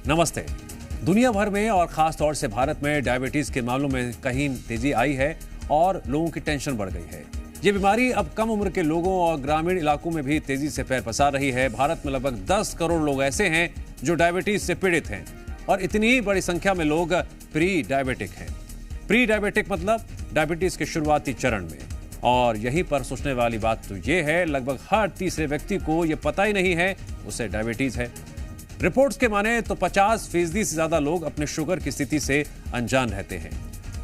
नमस्ते। दुनिया भर में और खास तौर से भारत में डायबिटीज के मामलों में कहीं तेजी आई है और लोगों की टेंशन बढ़ गई है। ये बीमारी अब कम उम्र के लोगों और ग्रामीण इलाकों में भी तेजी से पैर पसार रही है। भारत में लगभग 10 करोड़ लोग ऐसे हैं जो डायबिटीज से पीड़ित हैं और इतनी ही बड़ी संख्या में लोग प्री डायबिटिक हैं। प्री डायबिटिक मतलब डायबिटीज के शुरुआती चरण में। और यहीं पर सोचने वाली बात तो ये है, लगभग हर तीसरे व्यक्ति को ये पता ही नहीं है उसे डायबिटीज है। रिपोर्ट्स के माने तो 50% से ज्यादा लोग अपने शुगर की स्थिति से अनजान रहते हैं।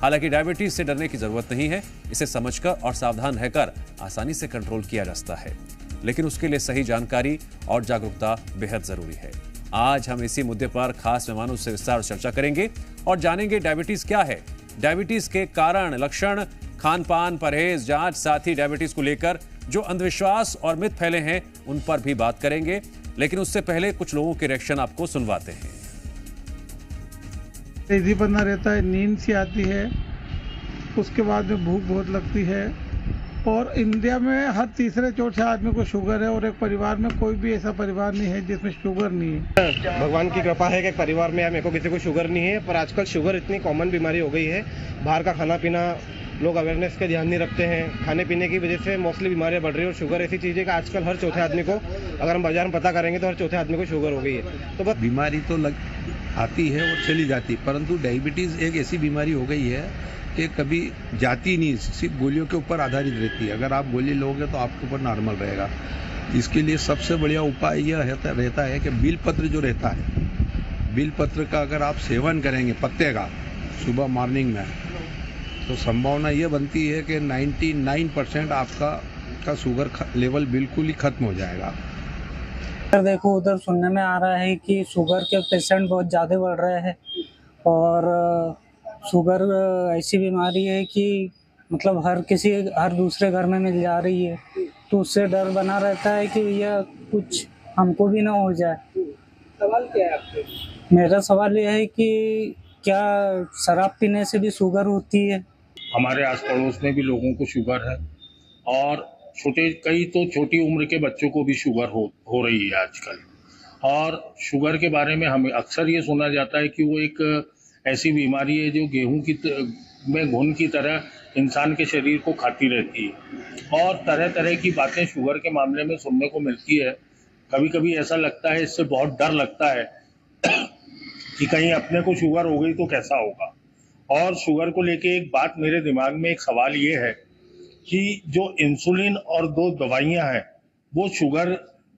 हालांकि डायबिटीज से डरने की जरूरत नहीं है, इसे समझकर और सावधान रहकर आसानी से कंट्रोल किया जा सकता है, लेकिन उसके लिए सही जानकारी और जागरूकता बेहद जरूरी है। आज हम इसी मुद्दे पर खास मेहमानों से विस्तार चर्चा करेंगे और जानेंगे डायबिटीज क्या है, डायबिटीज के कारण, लक्षण, खान पान, परहेज, जांच, साथ ही डायबिटीज को लेकर जो अंधविश्वास और मिथ फैले हैं उन पर भी बात करेंगे। लेकिन उससे पहले कुछ लोगों के रिएक्शन आपको सुनवाते हैं। तेजी बनना रहता है, नींद सी आती है, उसके बाद में भूख बहुत लगती है और इंडिया में हर तीसरे चौथे आदमी को शुगर है और एक परिवार में कोई भी ऐसा परिवार नहीं है जिसमें शुगर नहीं है। भगवान की कृपा है कि एक परिवार में मेरे को किसी को शुगर नहीं है, पर आजकल शुगर इतनी कॉमन बीमारी हो गई है। बाहर का खाना पीना, लोग अवेयरनेस का ध्यान नहीं रखते हैं, खाने पीने की वजह से मोस्टली बीमारियां बढ़ रही है। और शुगर ऐसी चीज़ है कि आजकल हर चौथे आदमी को, अगर हम बाजार में पता करेंगे तो हर चौथे आदमी को शुगर हो गई है। तो बस बीमारी तो आती है और चली जाती, परंतु डायबिटीज़ एक ऐसी बीमारी हो गई है कि कभी जाती नहीं, सिर्फ गोलियों के ऊपर आधारित रहती है। अगर आप गोली लोगे तो आपके ऊपर नॉर्मल रहेगा। इसके लिए सबसे बढ़िया उपाय यह रहता है कि बिल पत्र जो रहता है, बिल पत्र का अगर आप सेवन करेंगे पत्ते का सुबह मॉर्निंग में, तो संभावना ये बनती है कि 99% आपका शुगर लेवल बिल्कुल ही खत्म हो जाएगा। देखो, उधर सुनने में आ रहा है कि शुगर के पेशेंट बहुत ज़्यादा बढ़ रहे हैं और शुगर ऐसी बीमारी है कि मतलब हर दूसरे घर में मिल जा रही है, तो उससे डर बना रहता है कि यह कुछ हमको भी ना हो जाए। सवाल क्या है आपके? मेरा सवाल यह है कि क्या शराब पीने से भी शुगर होती है? हमारे आस पड़ोस में भी लोगों को शुगर है और कई तो छोटी उम्र के बच्चों को भी शुगर हो रही है आजकल। और शुगर के बारे में हमें अक्सर ये सुना जाता है कि वो एक ऐसी बीमारी है जो गेहूं में घुन की तरह इंसान के शरीर को खाती रहती है। और तरह तरह की बातें शुगर के मामले में सुनने को मिलती है। कभी कभी ऐसा लगता है, इससे बहुत डर लगता है कि कहीं अपने को शुगर हो गई तो कैसा होगा। और शुगर को लेके एक बात मेरे दिमाग में, एक सवाल ये है कि जो इंसुलिन और 2 दवाइयां हैं, वो शुगर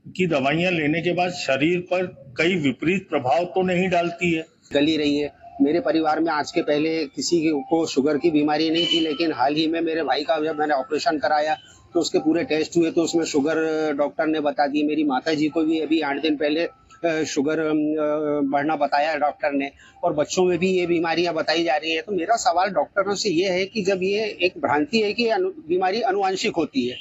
की दवाइयां लेने के बाद शरीर पर कई विपरीत प्रभाव तो नहीं डालती है? गली रही है। मेरे परिवार में आज के पहले किसी को शुगर की बीमारी नहीं थी, लेकिन हाल ही में मेरे भाई का जब मैंने ऑपरेशन कराया तो उसके पूरे टेस्ट हुए तो उसमें शुगर डॉक्टर ने बता दी। मेरी माता जी को भी अभी 8 दिन पहले शुगर बढ़ना बताया है डॉक्टर ने, और बच्चों में भी ये बीमारियां बताई जा रही है। तो मेरा सवाल डॉक्टरों से ये है कि जब ये एक भ्रांति है कि बीमारी अनुवांशिक होती है,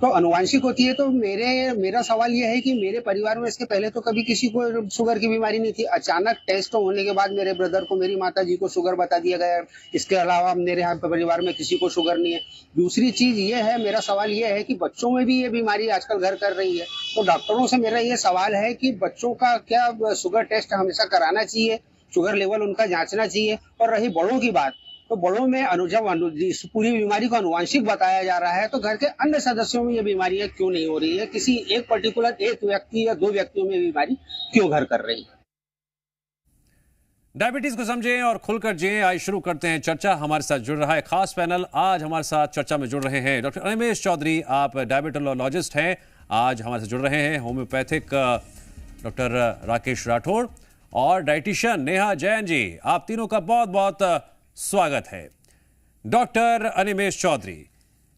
तो अनुवांशिक होती है, तो मेरा सवाल ये है कि मेरे परिवार में इसके पहले तो कभी किसी को शुगर की बीमारी नहीं थी। अचानक टेस्ट होने के बाद मेरे ब्रदर को, मेरी माता जी को शुगर बता दिया गया। इसके अलावा मेरे यहाँ परिवार में किसी को शुगर नहीं है। दूसरी चीज ये है, मेरा सवाल ये है कि बच्चों में भी ये बीमारी आजकल घर कर रही है। तो डॉक्टरों से मेरा ये सवाल है कि बच्चों का क्या शुगर टेस्ट हमेशा कराना चाहिए, शुगर लेवल उनका जांचना चाहिए। और रही बड़ों की बात, तो बड़ों में जब इस पूरी बीमारी को अनुवांशिक बताया जा रहा है, तो घर के अन्य सदस्यों में ये बीमारियां क्यों नहीं हो रही है? किसी एक पर्टिकुलर एक व्यक्ति या 2 व्यक्तियों में बीमारी क्यों घर कर रही है? डायबिटीज को समझें और खुलकर जिएं। आज शुरू करते हैं चर्चा। हमारे साथ जुड़ रहा है खास पैनल। आज हमारे साथ चर्चा में जुड़ रहे हैं डॉक्टर अनिमेष चौधरी, आप डायबिटोलॉजिस्ट हैं, आज हमारे साथ जुड़ रहे हैं। होम्योपैथिक डॉक्टर राकेश राठौड़ और डाइटिशियन नेहा जैन जी, आप तीनों का बहुत बहुत स्वागत है। डॉक्टर अनिमेष चौधरी,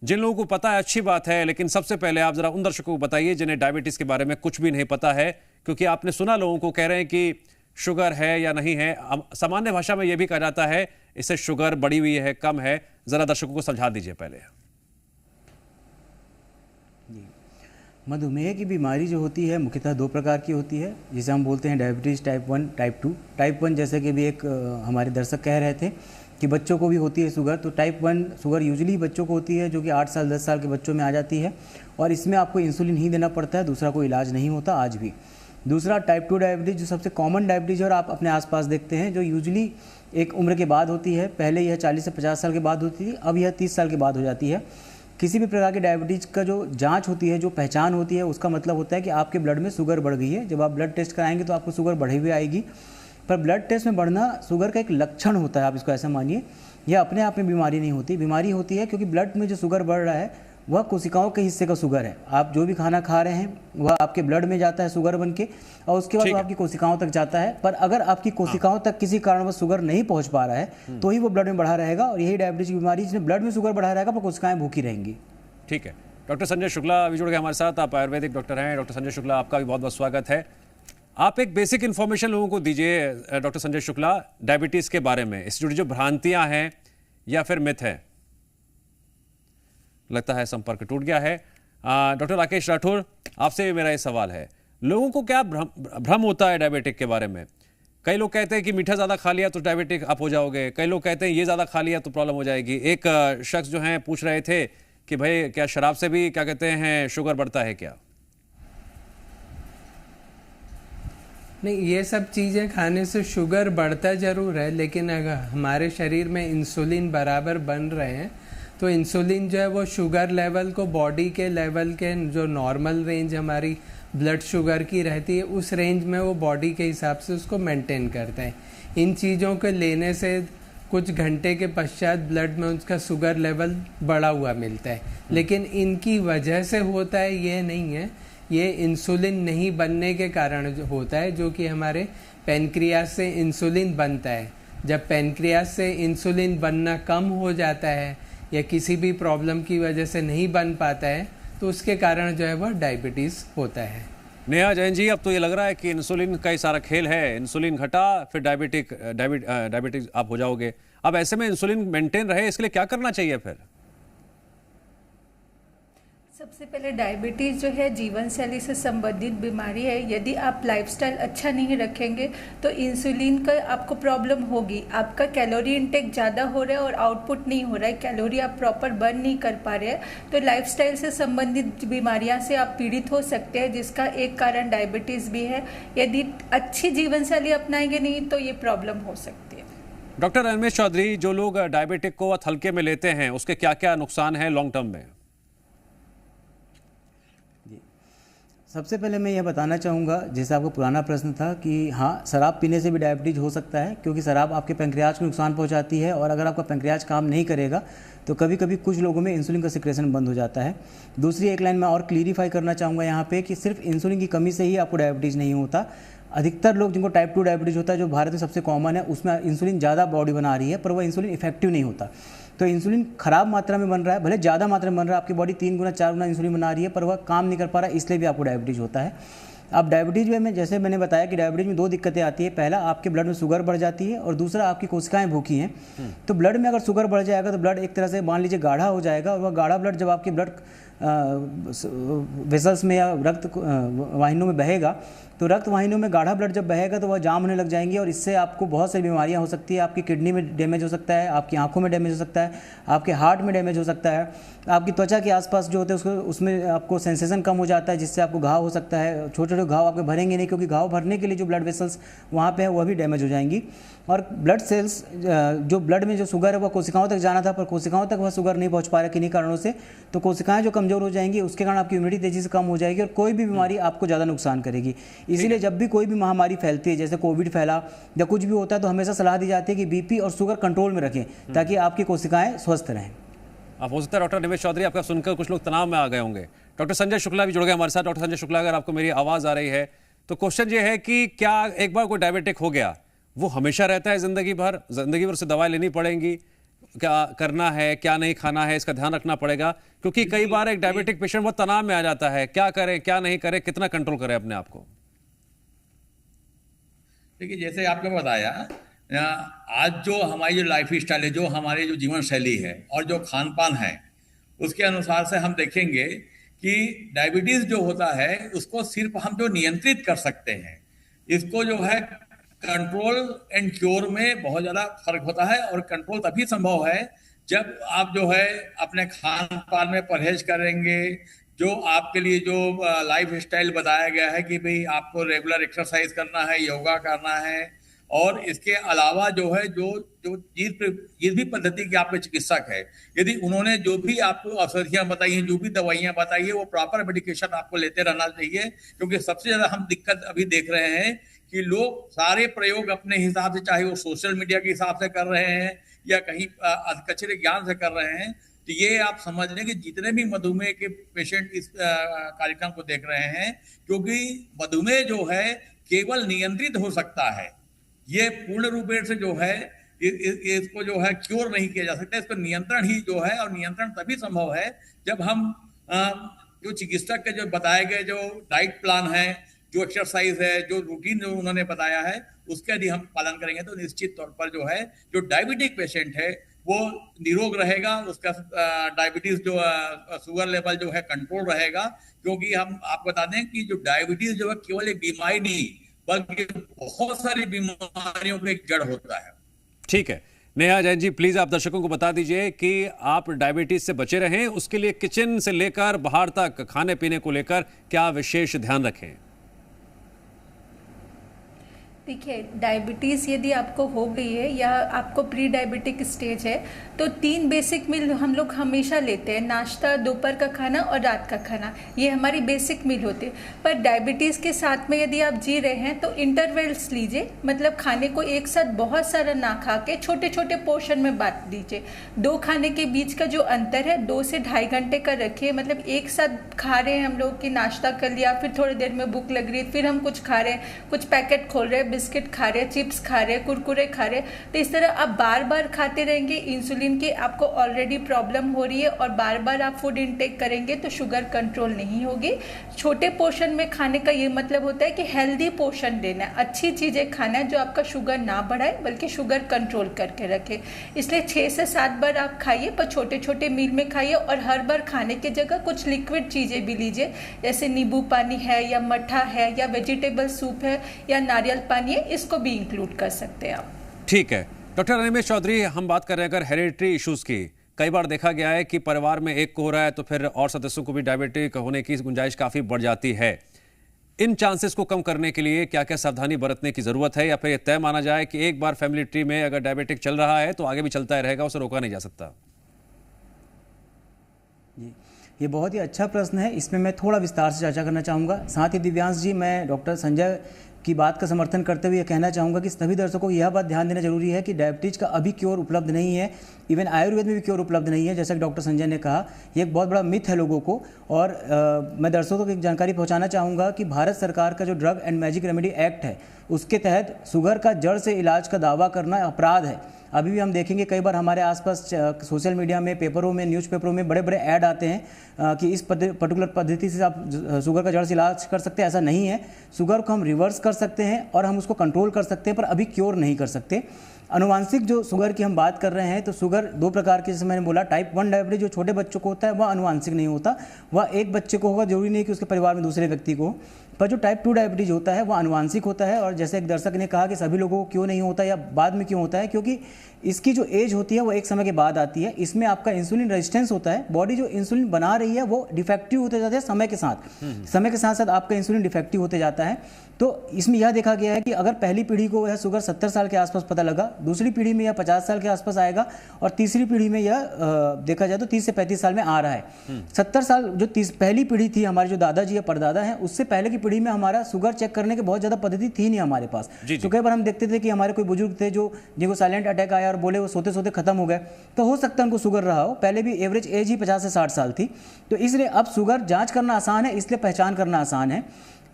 जिन लोगों को पता है अच्छी बात है, लेकिन सबसे पहले आप जरा उन दर्शकों को बताइए जिन्हें डायबिटीज के बारे में कुछ भी नहीं पता है, क्योंकि आपने सुना लोगों को कह रहे हैं कि शुगर है या नहीं है। सामान्य भाषा में यह भी कहा जाता है इससे शुगर बढ़ी हुई है, कम है। जरा दर्शकों को समझा दीजिए पहले। मधुमेह की बीमारी जो होती है मुख्यतः 2 प्रकार की होती है, जिसे हम बोलते हैं डायबिटीज़ टाइप 1, टाइप 2। टाइप 1 जैसे कि भी एक हमारे दर्शक कह रहे थे कि बच्चों को भी होती है शुगर, तो टाइप 1 शुगर यूजुअली बच्चों को होती है, जो कि 8 साल 10 साल के बच्चों में आ जाती है और इसमें आपको इंसुलिन ही देना पड़ता है, दूसरा कोई इलाज नहीं होता आज भी। दूसरा टाइप 2 डायबिटीज़ जो सबसे कॉमन डायबिटीज़ है और आप अपने आसपास देखते हैं, जो यूजुअली एक उम्र के बाद होती है। पहले यह 40 से 50 साल के बाद होती थी, अब यह 30 साल के बाद हो जाती है। किसी भी प्रकार की डायबिटीज़ का जो जांच होती है, जो पहचान होती है, उसका मतलब होता है कि आपके ब्लड में शुगर बढ़ गई है। जब आप ब्लड टेस्ट कराएंगे तो आपको शुगर बढ़ी हुई आएगी, पर ब्लड टेस्ट में बढ़ना शुगर का एक लक्षण होता है, आप इसको ऐसा मानिए। यह अपने आप में बीमारी नहीं होती। बीमारी होती है क्योंकि ब्लड में जो शुगर बढ़ रहा है वह कोशिकाओं के हिस्से का शुगर है। आप जो भी खाना खा रहे हैं वह आपके ब्लड में जाता है शुगर बन के, और उसके बाद वो आपकी कोशिकाओं तक जाता है। पर अगर आपकी कोशिकाओं तक किसी कारणवश शुगर नहीं पहुंच पा रहा है तो ही वो ब्लड में बढ़ा रहेगा, और यही डायबिटीज की बीमारी, जिसमें ब्लड में शुगर बढ़ा रहेगा पर कोशिकाएं भूखी रहेंगी। ठीक है, डॉक्टर संजय शुक्ला अभी जुड़ गए हमारे साथ। आप आयुर्वेदिक डॉक्टर हैं। डॉक्टर संजय शुक्ला, आपका भी बहुत बहुत स्वागत है। आप एक बेसिक इन्फॉर्मेशन लोगों को दीजिए डॉक्टर संजय शुक्ला, डायबिटीज के बारे में, इससे जुड़ी जो भ्रांतियां हैं या फिर मिथ है। लगता है संपर्क टूट गया है। डॉक्टर राकेश राठौर, आपसे मेरा ये सवाल है, लोगों को क्या भ्रम होता है डायबिटिक के बारे में? कई लोग कहते हैं कि मीठा ज़्यादा खा लिया तो डायबिटिक आप हो जाओगे, कई लोग कहते हैं ये ज़्यादा खा लिया तो प्रॉब्लम हो जाएगी। एक शख्स जो हैं पूछ रहे थे कि भाई क्या शराब से भी क्या कहते हैं शुगर बढ़ता है क्या? नहीं, ये सब चीज़ें खाने से शुगर बढ़ता ज़रूर है, लेकिन अगर हमारे शरीर में इंसुलिन बराबर बन रहे हैं तो इंसुलिन जो है वो शुगर लेवल को बॉडी के लेवल के जो नॉर्मल रेंज हमारी ब्लड शुगर की रहती है उस रेंज में वो बॉडी के हिसाब से उसको मेंटेन करता है। इन चीज़ों को लेने से कुछ घंटे के पश्चात ब्लड में उसका शुगर लेवल बढ़ा हुआ मिलता है, लेकिन इनकी वजह से होता है ये नहीं है। ये इंसुलिन नहीं बनने के कारण होता है, जो कि हमारे पैनक्रियास से इंसुलिन बनता है। जब पैनक्रियास से इंसुलिन बनना कम हो जाता है या किसी भी प्रॉब्लम की वजह से नहीं बन पाता है तो उसके कारण जो है वह डायबिटीज़ होता है। नेहा जैन जी, अब तो ये लग रहा है कि इंसुलिन का ही सारा खेल है। इंसुलिन घटा फिर डायबिटीज आप हो जाओगे। अब ऐसे में इंसुलिन मेंटेन रहे, इसके लिए क्या करना चाहिए फिर? सबसे पहले डायबिटीज़ जो है जीवन शैली से संबंधित बीमारी है। यदि आप लाइफस्टाइल अच्छा नहीं रखेंगे तो इंसुलिन का आपको प्रॉब्लम होगी। आपका कैलोरी इंटेक ज़्यादा हो रहा है और आउटपुट नहीं हो रहा है, कैलोरी आप प्रॉपर बर्न नहीं कर पा रहे हैं, तो लाइफस्टाइल से संबंधित बीमारियां से आप पीड़ित हो सकते हैं, जिसका एक कारण डायबिटीज़ भी है। यदि अच्छी जीवन शैली अपनाएंगे नहीं तो ये प्रॉब्लम हो सकती है। डॉक्टर रमेश चौधरी, जो लोग डायबिटिक को हल्के में लेते हैं उसके क्या क्या नुकसान है लॉन्ग टर्म में? सबसे पहले मैं यह बताना चाहूँगा, जैसे आपका पुराना प्रश्न था कि हाँ, शराब पीने से भी डायबिटीज हो सकता है, क्योंकि शराब आपके पैंक्रियाज को नुकसान पहुँचाती है, और अगर आपका पैंक्रियाज काम नहीं करेगा तो कभी कभी कुछ लोगों में इंसुलिन का सिक्रेशन बंद हो जाता है। दूसरी एक लाइन मैं और क्लियरिफाई करना चाहूँगा यहाँ पे कि सिर्फ इंसुलिन की कमी से ही आपको डायबिटीज़ नहीं होता। अधिकतर लोग जिनको टाइप 2 डायबिटीज़ होता है, जो भारत में सबसे कॉमन है, उसमें इंसुलिन ज़्यादा बॉडी बना रही है पर वह इंसुलिन इफेक्टिव नहीं होता। तो इंसुलिन खराब मात्रा में बन रहा है, भले ज़्यादा मात्रा में बन रहा है, आपकी बॉडी 3 गुना 4 गुना इंसुलिन बना रही है पर वह काम नहीं कर पा रहा है, इसलिए भी आपको डायबिटीज़ होता है। अब डायबिटीज़ में जैसे मैंने बताया कि डायबिटीज़ में 2 दिक्कतें आती है। पहला, आपके ब्लड में शुगर बढ़ जाती है, और दूसरा, आपकी कोशिकाएं भूखी हैं। तो ब्लड में अगर शुगर बढ़ जाएगा तो ब्लड एक तरह से मान लीजिए गाढ़ा हो जाएगा, और वह गाढ़ा ब्लड जब आपके ब्लड वेसल्स में या रक्त वाहिनियों में बहेगा, तो रक्त वाहिनियों में गाढ़ा ब्लड जब बहेगा तो वह जाम होने लग जाएंगी, और इससे आपको बहुत सारी बीमारियां हो सकती है। आपकी किडनी में डैमेज हो सकता है, आपकी आंखों में डैमेज हो सकता है, आपके हार्ट में डैमेज हो सकता है, आपकी त्वचा के आसपास जो होते हैं उसमें आपको सेंसेशन कम हो जाता है, जिससे आपको घाव हो सकता है। छोटे छोटे घाव आपके भरेंगे नहीं, क्योंकि घाव भरने के लिए जो ब्लड वेसल्स वहाँ पे है वह भी डैमेज हो जाएंगी। और ब्लड सेल्स, जो ब्लड में जो शुगर है वह कोशिकाओं तक जाना था, पर कोशिकाओं तक वह शुगर नहीं पहुँच पा रहा किन्हीं कारणों से, तो कोशिकाएं जो कमज़ोर हो जाएंगी, उसके कारण आपकी इम्यूनिटी तेज़ी से कम हो जाएगी, और कोई भी बीमारी आपको ज़्यादा नुकसान करेगी। इसीलिए जब भी कोई भी महामारी फैलती है, जैसे कोविड फैला या कुछ भी होता है, तो हमेशा सलाह दी जाती है कि बीपी और शुगर कंट्रोल में रखें, ताकि आपकी कोशिकाएं स्वस्थ रहें। आप हो सकता है डॉक्टर निमेश चौधरी, आपका सुनकर कुछ लोग तनाव में आ गए होंगे। डॉक्टर संजय शुक्ला भी जुड़ गए हमारे साथ। डॉक्टर संजय शुक्ला, अगर आपको मेरी आवाज़ आ रही है तो क्वेश्चन ये है कि क्या एक बार कोई डायबिटिक हो गया वो हमेशा रहता है, जिंदगी भर उसे दवाई लेनी पड़ेगी? क्या करना है, क्या नहीं खाना है, इसका ध्यान रखना पड़ेगा? क्योंकि कई बार एक डायबिटिक पेशेंट बहुत तनाव में आ जाता है, क्या करे क्या नहीं करे, कितना कंट्रोल करे अपने आप को? देखिए, जैसे आपने बताया, आज जो हमारी जो लाइफ स्टाइल है, जो हमारी जो जीवन शैली है और जो खान पान है, उसके अनुसार से हम देखेंगे कि डायबिटीज जो होता है उसको सिर्फ हम जो नियंत्रित कर सकते हैं, इसको जो है कंट्रोल एंड क्योर में बहुत ज़्यादा फर्क होता है। और कंट्रोल तभी संभव है जब आप जो है अपने खान पान में परहेज करेंगे, जो आपके लिए जो लाइफ स्टाइल बताया गया है कि भाई आपको रेगुलर एक्सरसाइज करना है, योगा करना है, और इसके अलावा जो है जो जो जिस भी पद्धति के आपके चिकित्सक है, यदि उन्होंने जो भी आपको औषधियां बताई हैं, जो भी दवाइयां बताई है, वो प्रॉपर मेडिकेशन आपको लेते रहना चाहिए। क्योंकि सबसे ज्यादा हम दिक्कत अभी देख रहे हैं कि लोग सारे प्रयोग अपने हिसाब से, चाहे वो सोशल मीडिया के हिसाब से कर रहे हैं या कहीं कचरे ज्ञान से कर रहे हैं। तो ये आप समझ लें कि जितने भी मधुमेह के पेशेंट इस कार्यक्रम को देख रहे हैं, क्योंकि मधुमेह जो है केवल नियंत्रित हो सकता है, ये पूर्ण रूप से जो है इसको जो है क्योर नहीं किया जा सकता। इसको नियंत्रण ही जो है, और नियंत्रण तभी संभव है जब हम जो चिकित्सक के जो बताए गए जो डाइट प्लान है, जो एक्सरसाइज है, जो रूटीन जो उन्होंने बताया है, उसका यदि हम पालन करेंगे तो निश्चित तौर पर जो है जो डायबिटिक पेशेंट है वो निरोग रहेगा, उसका डायबिटीज जो शुगर लेवल जो है कंट्रोल रहेगा। क्योंकि हम आपको बता दें कि जो डायबिटीज जो है केवल एक बीमारी नहीं, बल्कि बहुत सारी बीमारियों का एक जड़ होता है। ठीक है, नेहा जैन जी, प्लीज आप दर्शकों को बता दीजिए कि आप डायबिटीज से बचे रहें, उसके लिए किचन से लेकर बाहर तक खाने पीने को लेकर क्या विशेष ध्यान रखें? देखिए, डायबिटीज़ यदि आपको हो गई है या आपको प्री डायबिटिक स्टेज है तो 3 बेसिक मील हम लोग हमेशा लेते हैं, नाश्ता, दोपहर का खाना और रात का खाना। ये हमारी बेसिक मील होती है। पर डायबिटीज़ के साथ में यदि आप जी रहे हैं तो इंटरवल्स लीजिए, मतलब खाने को एक साथ बहुत सारा ना खा के छोटे छोटे पोर्शन में बांट दीजिए। 2 खाने के बीच का जो अंतर है 2 से ढाई घंटे का रखिए। मतलब एक साथ खा रहे हैं हम लोग कि नाश्ता कर लिया, फिर थोड़ी देर में भूख लग रही है, फिर हम कुछ खा रहे हैं, कुछ पैकेट खोल रहे हैं, बिस्किट खा रहे हैं, चिप्स खा रहे हैं, कुरकुरे खा रहे हैं। तो इस तरह आप बार बार खाते रहेंगे, इंसुलिन की आपको ऑलरेडी प्रॉब्लम हो रही है और बार बार आप फूड इनटेक करेंगे तो शुगर कंट्रोल नहीं होगी। छोटे पोर्शन में खाने का ये मतलब होता है कि हेल्दी पोर्शन देना है, अच्छी चीज़ें खाना है जो आपका शुगर ना बढ़ाए बल्कि शुगर कंट्रोल करके रखे। इसलिए 6 से 7 बार आप खाइए, पर छोटे छोटे मील में खाइए, और हर बार खाने की जगह कुछ लिक्विड चीज़ें भी लीजिए, जैसे नींबू पानी है या मट्ठा है या वेजिटेबल सूप है या नारियल पानी है, इसको भी इंक्लूड कर सकते हैं आप। ठीक है, डॉक्टर अनिमेश चौधरी, हम बात कर रहे हैं अगर हेरिडिटरी इश्यूज की। कई बार देखा गया है कि परिवार में एक को हो रहा है तो फिर और सदस्यों को भी डायबिटिक होने की गुंजाइश काफी बढ़ जाती है। इन चांसेस को कम करने के लिए क्या क्या सावधानी बरतने की जरूरत है, या फिर तय माना जाए कि एक बार फैमिली ट्री में अगर डायबिटिक चल रहा है तो आगे भी चलता ही रहेगा, उसे रोका नहीं जा सकता? ये बहुत ही अच्छा प्रश्न है, इसमें मैं थोड़ा विस्तार से चर्चा करना चाहूँगा। साथ ही दिव्यांश जी, मैं डॉक्टर संजय की बात का समर्थन करते हुए यह कहना चाहूँगा कि सभी दर्शकों को यह बात ध्यान देना जरूरी है कि डायबिटीज़ का अभी क्योर उपलब्ध नहीं है, इवन आयुर्वेद में भी क्योर उपलब्ध नहीं है। जैसा कि डॉक्टर संजय ने कहा, ये एक बहुत बड़ा मिथ है लोगों को। और मैं दर्शकों को एक जानकारी पहुँचाना चाहूँगा कि भारत सरकार का जो drug and magic remedy act है, उसके तहत शुगर का जड़ से इलाज का दावा करना अपराध है। अभी भी हम देखेंगे कई बार हमारे आसपास सोशल मीडिया में, पेपरों में, न्यूज़पेपरों में बड़े बड़े ऐड आते हैं कि इस पर्टिकुलर पद्धति से आप शुगर का जड़ से इलाज कर सकते हैं। ऐसा नहीं है। शुगर को हम रिवर्स कर सकते हैं और हम उसको कंट्रोल कर सकते हैं, पर अभी क्योर नहीं कर सकते। अनुवांशिक जो शुगर की हम बात कर रहे हैं, तो शुगर 2 प्रकार की, जैसे मैंने बोला, टाइप 1 डायबिटीज जो छोटे बच्चों को होता है वह अनुवांशिक नहीं होता, वह एक बच्चे को होगा, जरूरी नहीं कि उसके परिवार में दूसरे व्यक्ति को। पर जो टाइप 2 डायबिटीज होता है वह अनुवांशिक होता है। और जैसे एक दर्शक ने कहा कि सभी लोगों को क्यों नहीं होता या बाद में क्यों होता है, क्योंकि इसकी जो एज होती है वो एक समय के बाद आती है। इसमें आपका इंसुलिन रेजिस्टेंस होता है, बॉडी जो इंसुलिन बना रही है वो डिफेक्टिव होते जाता है समय के साथ। समय के साथ साथ आपका इंसुलिन डिफेक्टिव होते जाता है। तो इसमें यह देखा गया है कि अगर पहली पीढ़ी को यह शुगर 70 साल के आसपास पता लगा, दूसरी पीढ़ी में यह 50 साल के आसपास आएगा, और तीसरी पीढ़ी में यह देखा जाए तो 30 से 35 साल में आ रहा है। 70 साल जो पहली पीढ़ी थी, हमारे जो दादाजी या परदादा हैं, उससे पहले की पीढ़ी में हमारा शुगर चेक करने की बहुत ज़्यादा पद्धति थी नहीं हमारे पास। तो कई बार हम देखते थे कि हमारे कोई बुजुर्ग थे जो जिनको साइलेंट अटैक आया और बोले वो सोते सोते खत्म हो गए, तो हो सकता है उनको शुगर रहा हो। पहले भी एवरेज एज ही 50 से 60 साल थी। तो इसलिए अब शुगर जांच करना आसान है, इसलिए पहचान करना आसान है।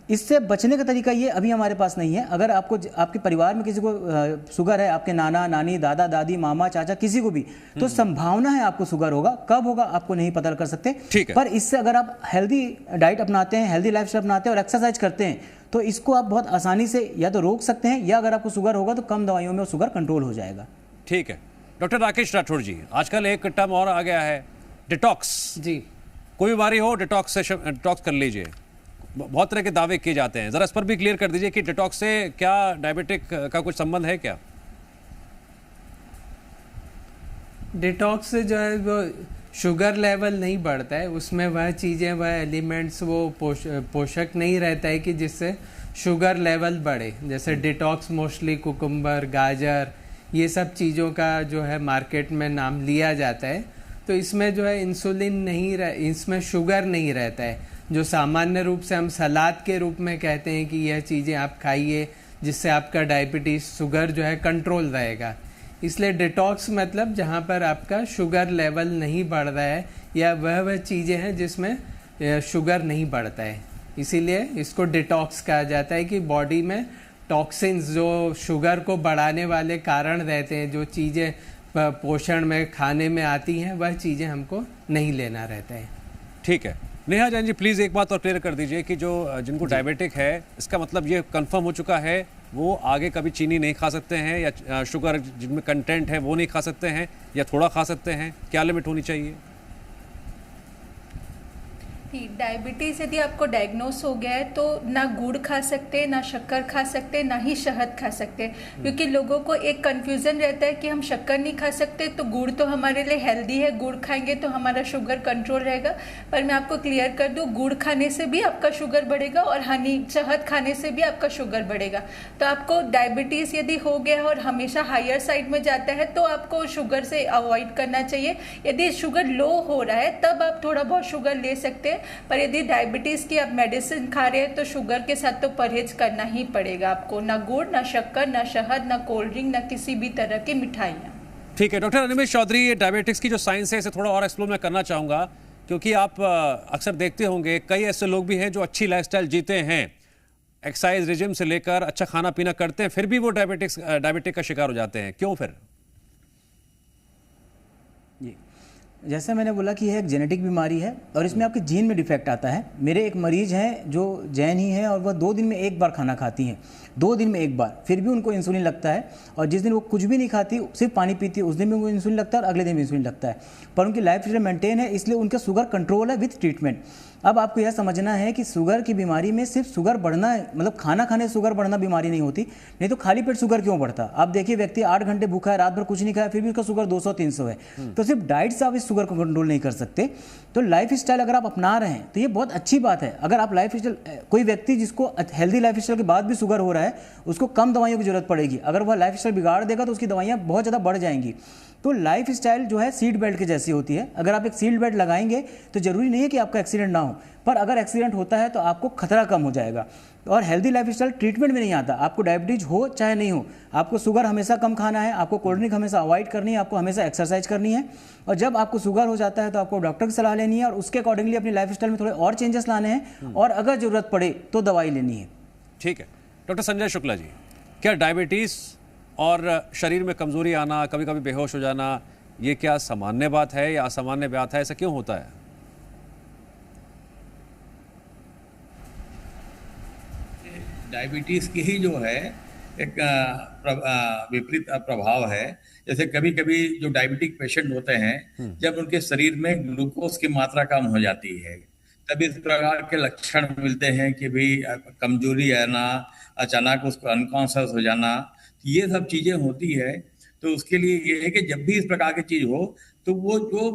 इससे बचने का तरीका ये अभी हमारे पास नहीं है। अगर आपको आपके परिवार में किसी को शुगर है, आपके नाना नानी, दादा दादी, मामा चाचा, किसी को भी, तो संभावना है आपको शुगर होगा। कब होगा आपको नहीं पता कर सकते। पर इससे अगर आप हेल्दी डाइट अपनाते हैं, हेल्दी लाइफस्टाइल अपनाते हैं और एक्सरसाइज करते हैं, तो इसको आप बहुत आसानी से या तो रोक सकते हैं, या अगर आपको शुगर होगा तो कम दवाइयों में शुगर कंट्रोल हो जाएगा। ठीक है डॉक्टर राकेश राठौड़ जी, आजकल एक टर्म और आ गया है, डिटॉक्स। जी, कोई बीमारी हो डिटॉक्स कर लीजिए, बहुत तरह के दावे किए जाते हैं, जरा इस पर भी क्लियर कर दीजिए कि डिटॉक्स से क्या डायबिटिक का कुछ संबंध है क्या? डिटॉक्स से जो है वो शुगर लेवल नहीं बढ़ता है, उसमें वह चीज़ें, वह एलिमेंट्स, वो पोषक नहीं रहता है कि जिससे शुगर लेवल बढ़े। जैसे डिटॉक्स मोस्टली कुकुम्बर, गाजर, ये सब चीज़ों का जो है मार्केट में नाम लिया जाता है। तो इसमें जो है इंसुलिन नहीं इसमें शुगर नहीं रहता है, जो सामान्य रूप से हम सलाद के रूप में कहते हैं कि यह चीज़ें आप खाइए जिससे आपका डायबिटीज़, शुगर जो है कंट्रोल रहेगा। इसलिए डिटॉक्स मतलब जहाँ पर आपका शुगर लेवल नहीं बढ़ रहा है या वह चीज़ें हैं जिसमें शुगर नहीं बढ़ता है, इसीलिए इसको डिटॉक्स कहा जाता है कि बॉडी में टॉक्सिन्स जो शुगर को बढ़ाने वाले कारण रहते हैं, जो चीज़ें पोषण में खाने में आती हैं, वह चीज़ें हमको नहीं लेना रहता है। ठीक है। नेहा जैन जी, प्लीज़ एक बात और क्लियर कर दीजिए कि जो जिनको डायबिटिक है, इसका मतलब ये कंफर्म हो चुका है वो आगे कभी चीनी नहीं खा सकते हैं, या शुगर जिनमें कंटेंट है वो नहीं खा सकते हैं, या थोड़ा खा सकते हैं? क्या लिमिट होनी चाहिए? डायबिटीज़ यदि आपको डायग्नोस हो गया है तो ना गुड़ खा सकते, ना शक्कर खा सकते, ना ही शहद खा सकते। क्योंकि लोगों को एक कंफ्यूजन रहता है कि हम शक्कर नहीं खा सकते तो गुड़ तो हमारे लिए हेल्दी है, गुड़ खाएंगे तो हमारा शुगर कंट्रोल रहेगा। पर मैं आपको क्लियर कर दूं, गुड़ खाने से भी आपका शुगर बढ़ेगा और शहद खाने से भी आपका शुगर बढ़ेगा। तो आपको डायबिटीज़ यदि हो गया है और हमेशा हायर साइड में जाता है तो आपको शुगर से अवॉइड करना चाहिए। यदि शुगर लो हो रहा है तब आप थोड़ा बहुत शुगर ले सकते हैं, पर यदि डायबिटीज़ की आप मेडिसिन खा रहे हैं तो शुगर के साथ तो परहेज करना ही पड़ेगा आपको। ना गुड़, ना शक्कर, ना शहद, ना कोल्ड ड्रिंक, ना किसी भी तरह की मिठाइयाँ। ठीक है डॉक्टर अनिमेष चौधरी, ये डायबिटिक्स की जो साइंस है इसे थोड़ा और एक्सप्लोर मैं करना चाहूँगा, क्योंकि आप अक्सर देखते होंगे कई ऐसे लोग भी हैं जो अच्छी लाइफस्टाइल जीते हैं, एक्सरसाइज रिजिम से लेकर अच्छा खाना पीना करते हैं, फिर भी वो डायबिटिक का शिकार हो जाते हैं। क्यों फिर? जैसा मैंने बोला कि यह एक जेनेटिक बीमारी है और इसमें आपके जीन में डिफेक्ट आता है। मेरे एक मरीज हैं जो जैन ही हैं और वह 2 दिन में एक बार खाना खाती हैं, 2 दिन में एक बार, फिर भी उनको इंसुलिन लगता है। और जिस दिन वो कुछ भी नहीं खाती, सिर्फ पानी पीती है, उस दिन भी उनको इंसुलिन लगता है और अगले दिन भी इंसुलिन लगता है। पर उनकी लाइफ स्टाइल मेंटेन है, इसलिए उनका शुगर कंट्रोल है विथ ट्रीटमेंट। अब आपको यह समझना है कि शुगर की बीमारी में सिर्फ शुगर बढ़ना, मतलब खाना खाने से शुगर बढ़ना बीमारी नहीं होती, नहीं तो खाली पेट शुगर क्यों बढ़ता। आप देखिए व्यक्ति 8 घंटे भूखा है, रात भर कुछ नहीं खाया, फिर भी उसका शुगर 200-300 है। तो सिर्फ डाइट से आप इस शुगर को कंट्रोल नहीं कर सकते। तो लाइफ स्टाइल अगर आप अपना रहे हैं तो ये बहुत अच्छी बात है। अगर आप लाइफ स्टाइल, कोई व्यक्ति जिसको हेल्दी लाइफ स्टाइल के बाद भी शुगर हो रहा है, उसको कम दवाइयों की जरूरत पड़ेगी। अगर वह लाइफ स्टाइल बिगाड़ देगा तो उसकी दवाइयाँ बहुत ज़्यादा बढ़ जाएंगी। तो लाइफ स्टाइल जो है सीट बेल्ट के जैसी होती है। अगर आप एक सीट बेल्ट लगाएंगे तो जरूरी नहीं है कि आपका एक्सीडेंट ना हो, पर अगर एक्सीडेंट होता है तो आपको खतरा कम हो जाएगा। और हेल्दी लाइफ स्टाइल ट्रीटमेंट में नहीं आता। आपको डायबिटीज हो चाहे नहीं हो, आपको शुगर हमेशा कम खाना है, आपको कोल्ड ड्रिंक हमेशा अवॉइड करनी है, आपको हमेशा एक्सरसाइज करनी है। और जब आपको शुगर हो जाता है तो आपको डॉक्टर की सलाह लेनी है और उसके अकॉर्डिंगली अपनी लाइफ स्टाइल में थोड़े और चेंजेस लाने हैं और अगर जरूरत पड़े तो दवाई लेनी है। ठीक है डॉक्टर संजय शुक्ला जी, क्या डायबिटीज और शरीर में कमजोरी आना, कभी कभी बेहोश हो जाना, ये क्या सामान्य बात है या असामान्य बात है? ऐसा क्यों होता है? डायबिटीज़ की ही जो है एक विपरीत प्रभाव है। जैसे कभी कभी जो डायबिटिक पेशेंट होते हैं, जब उनके शरीर में ग्लूकोज की मात्रा कम हो जाती है, तब इस प्रकार के लक्षण मिलते हैं कि भाई कमजोरी आना, अचानक उसको अनकॉन्शियस हो जाना, ये सब चीज़ें होती है। तो उसके लिए ये है कि जब भी इस प्रकार की चीज़ हो तो वो जो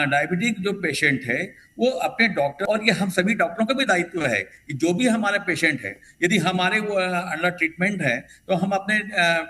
डायबिटिक जो पेशेंट है वो अपने डॉक्टर, और ये हम सभी डॉक्टरों का भी दायित्व है कि जो भी हमारे पेशेंट है, यदि हमारे वो अंडर ट्रीटमेंट है तो हम अपने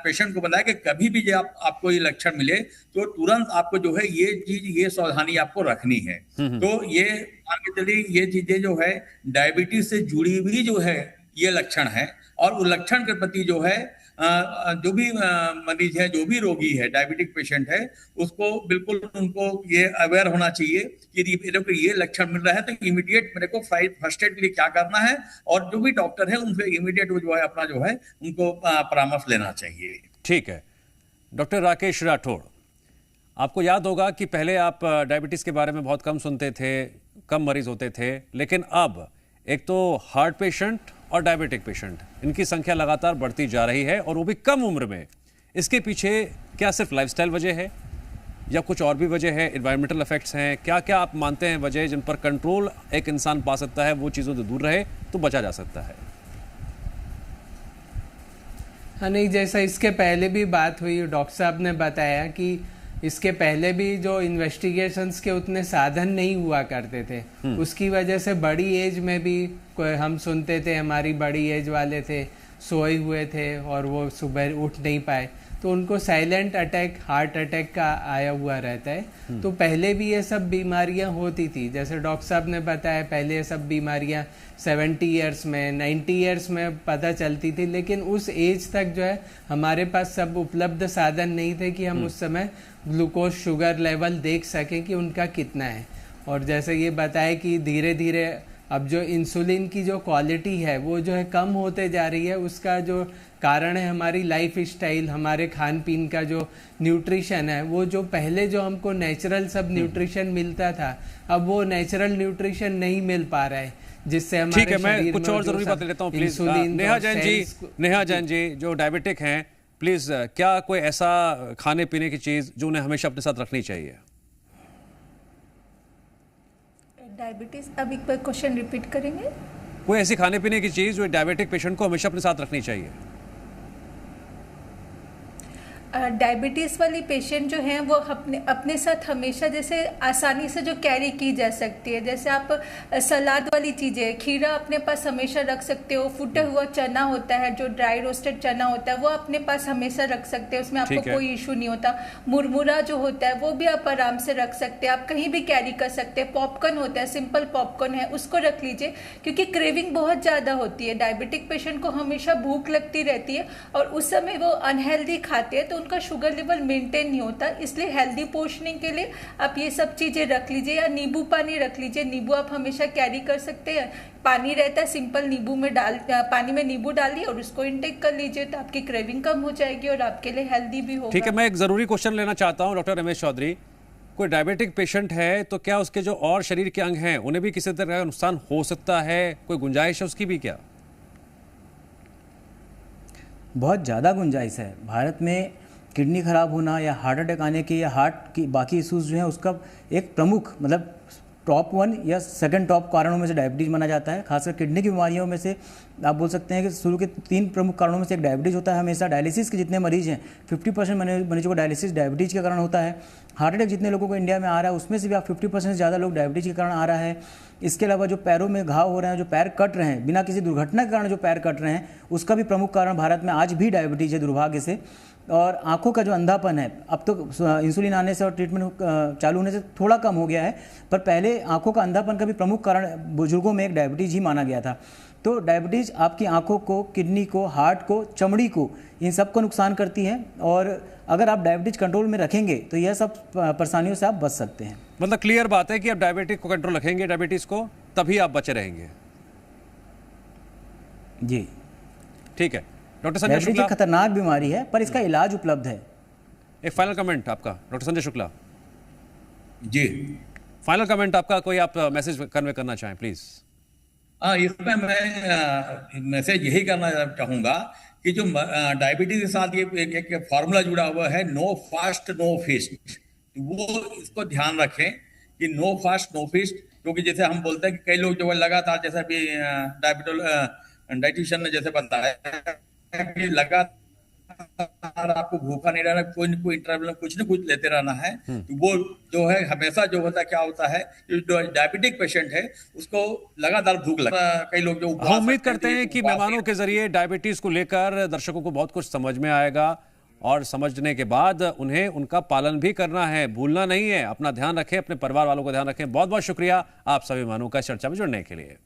पेशेंट को बताएं कि कभी भी जब आपको ये लक्षण मिले तो तुरंत आपको जो है ये चीज, ये सावधानी आपको रखनी है। तो ये मान के चलिए ये चीजें जो है डायबिटीज से जुड़ी हुई जो है ये लक्षण है, और उस लक्षण के प्रति जो है जो भी मरीज है, जो भी रोगी है, डायबिटिक पेशेंट है, उसको बिल्कुल उनको ये अवेयर होना चाहिए कि ये लक्षण मिल रहा है तो इमीडिएट मेरे को फर्स्ट एड के लिए क्या करना है, और जो भी डॉक्टर है उनसे इमीडिएट जो है अपना जो है उनको परामर्श लेना चाहिए। ठीक है डॉक्टर राकेश राठौड़, आपको याद होगा कि पहले आप डायबिटीज के बारे में बहुत कम सुनते थे, कम मरीज होते थे, लेकिन अब एक तो हार्ट पेशेंट और डायबिटिक पेशेंट, इनकी संख्या लगातार बढ़ती जा रही है और वो भी कम उम्र में। इसके पीछे क्या सिर्फ लाइफस्टाइल वजह है या कुछ और भी वजह है, एनवायरमेंटल इफेक्ट्स हैं? क्या क्या आप मानते हैं वजह जिन पर कंट्रोल एक इंसान पा सकता है, वो चीज़ों से दूर रहे तो बचा जा सकता है? हाँ नहीं, जैसा इसके पहले भी बात हुई, डॉक्टर साहब ने बताया कि इसके पहले भी जो इन्वेस्टिगेशंस के उतने साधन नहीं हुआ करते थे, उसकी वजह से बड़ी एज में भी हम सुनते थे हमारी बड़ी एज वाले थे सोए हुए थे और वो सुबह उठ नहीं पाए, तो उनको साइलेंट अटैक, हार्ट अटैक का आया हुआ रहता है। तो पहले भी ये सब बीमारियां होती थी, जैसे डॉक्टर साहब ने बताया पहले ये सब बीमारियां 70 ईयर्स में, 90 ईयर्स में पता चलती थी, लेकिन उस एज तक जो है हमारे पास सब उपलब्ध साधन नहीं थे कि हम उस समय ग्लूकोज शुगर लेवल देख सकें कि उनका कितना है। और जैसे ये बताया कि धीरे धीरे अब जो इंसुलिन की जो क्वालिटी है वो जो है कम होते जा रही है, उसका जो कारण है हमारी लाइफ स्टाइल, हमारे खान पीन का जो न्यूट्रिशन है, वो जो पहले जो हमको नेचुरल सब न्यूट्रिशन मिलता था, अब वो नेचुरल न्यूट्रिशन नहीं मिल पा रहा है, जिससे हमारे ठीक है, मैं कुछ और जरूरी बात ले लेता हूँ प्लीज। नेहा जैन जी जो डायबिटिक हैं, प्लीज क्या कोई ऐसा खाने पीने की चीज जो उन्हें हमेशा अपने साथ रखनी चाहिए? डायबिटीज, अब एक बार क्वेश्चन रिपीट करेंगे? कोई ऐसी खाने पीने की चीज जो डायबिटिक पेशेंट को हमेशा अपने साथ रखनी चाहिए? डायबिटीज़ वाली पेशेंट जो हैं वो अपने साथ हमेशा जैसे आसानी से जो कैरी की जा सकती है, जैसे आप सलाद वाली चीज़ें, खीरा अपने पास हमेशा रख सकते हो, फूटा हुआ चना होता है जो ड्राई रोस्टेड चना होता है वो अपने पास हमेशा रख सकते हो, उसमें आपको कोई इशू नहीं होता। मुरमुरा जो होता है वो भी आप आराम से रख सकते हैं, आप कहीं भी कैरी कर सकते हैं। पॉपकॉर्न होता है, सिंपल पॉपकॉर्न है, उसको रख लीजिए, क्योंकि क्रेविंग बहुत ज़्यादा होती है। डायबिटिक पेशेंट को हमेशा भूख लगती रहती है और उस समय वो अनहेल्दी खाते हैं तो उनका शुगर लेवल मेंटेन नहीं होता, इसलिए हेल्दी पोषणिंग के लिए आप ये सब चीज़ें रख लीजिए। या नींबू पानी रख लीजिए, नींबू आप हमेशा कैरी कर सकते हैं, पानी रहता है सिंपल, नींबू में पानी में नींबू डालिए और उसको इंटेक कर लीजिए, तो आपकी क्रेविंग कम हो जाएगी और आपके लिए हेल्दी भी होगा। ठीक है, मैं एक जरूरी क्वेश्चन लेना चाहता हूँ डॉक्टर रमेश चौधरी। कोई डायबिटिक पेशेंट है तो क्या उसके जो और शरीर के अंग हैं उन्हें भी किसी तरह का नुकसान हो सकता है? कोई गुंजाइश है उसकी भी क्या? बहुत ज़्यादा गुंजाइश है। भारत में किडनी खराब होना या हार्ट अटैक आने के या हार्ट की बाकी इश्यूज जो हैं उसका एक प्रमुख मतलब टॉप 1 या सेकंड टॉप कारणों में से डायबिटीज़ माना जाता है। खासकर किडनी की बीमारियों में से आप बोल सकते हैं कि शुरू के 3 प्रमुख कारणों में से एक डायबिटीज़ होता है। हमेशा डायलिसिस के जितने मरीज हैं 50% मरीजों को डायलिसिस डायबिटीज़ के कारण होता है। हार्ट अटैक जितने लोगों को इंडिया में आ रहा है उसमें से भी आप 50% से ज़्यादा लोग डायबिटीज़ के कारण आ रहा है। इसके अलावा जो पैरों में घाव हो रहे हैं, जो पैर कट रहे हैं बिना किसी दुर्घटना के कारण जो पैर कट रहे हैं, उसका भी प्रमुख कारण भारत में आज भी डायबिटीज़ है दुर्भाग्य से। और आंखों का जो अंधापन है, अब तो इंसुलिन आने से और ट्रीटमेंट चालू होने से थोड़ा कम हो गया है, पर पहले आंखों का अंधापन का भी प्रमुख कारण बुजुर्गों में एक डायबिटीज़ ही माना गया था। तो डायबिटीज़ आपकी आंखों को, किडनी को, हार्ट को, चमड़ी को, इन सब को नुकसान करती है। और अगर आप डायबिटीज़ कंट्रोल में रखेंगे तो यह सब परेशानियों से आप बच सकते हैं। मतलब क्लियर बात है कि आप डायबिटीज को कंट्रोल रखेंगे, डायबिटीज़ को, तभी आप बचे रहेंगे। जी ठीक है डॉक्टर संजय शुक्ला। खतरनाक बीमारी है पर इसका इलाज उपलब्ध है। एक फाइनल कमेंट आपका डॉक्टर संजय शुक्ला। जी फाइनल कमेंट आपका, कोई आप मैसेज कन्वे करना चाहें प्लीज। इसमें मैं मैसेज यही करना चाहूंगा कि जो डायबिटीज के साथ ये एक फार्मूला जुड़ा हुआ है, नो फास्ट नो फीस्ट, वो इसको ध्यान रखें कि नो फास्ट नो फीस्ट। क्योंकि जैसे हम बोलते हैं कि कई लोग जो है लगातार, जैसे अभी डाइटिशियन ने जैसे बताया कि लगातार आपको भूखा नहीं रहना, कोई न कोई इंटरवल में कुछ न कुछ लेते रहना है, तो वो जो है हमेशा जो होता है क्या होता है, जो डायबिटिक पेशेंट है उसको लगातार भूख लगता है। कई लोग जो उम्मीद करते हैं कि मेहमानों के जरिए डायबिटीज को लेकर दर्शकों को बहुत कुछ समझ में आएगा और समझने के बाद उन्हें उनका पालन भी करना है, भूलना नहीं है। अपना ध्यान रखें, अपने परिवार वालों का ध्यान रखें। बहुत बहुत शुक्रिया आप सभी मेहमानों का इस चर्चा में जुड़ने के लिए।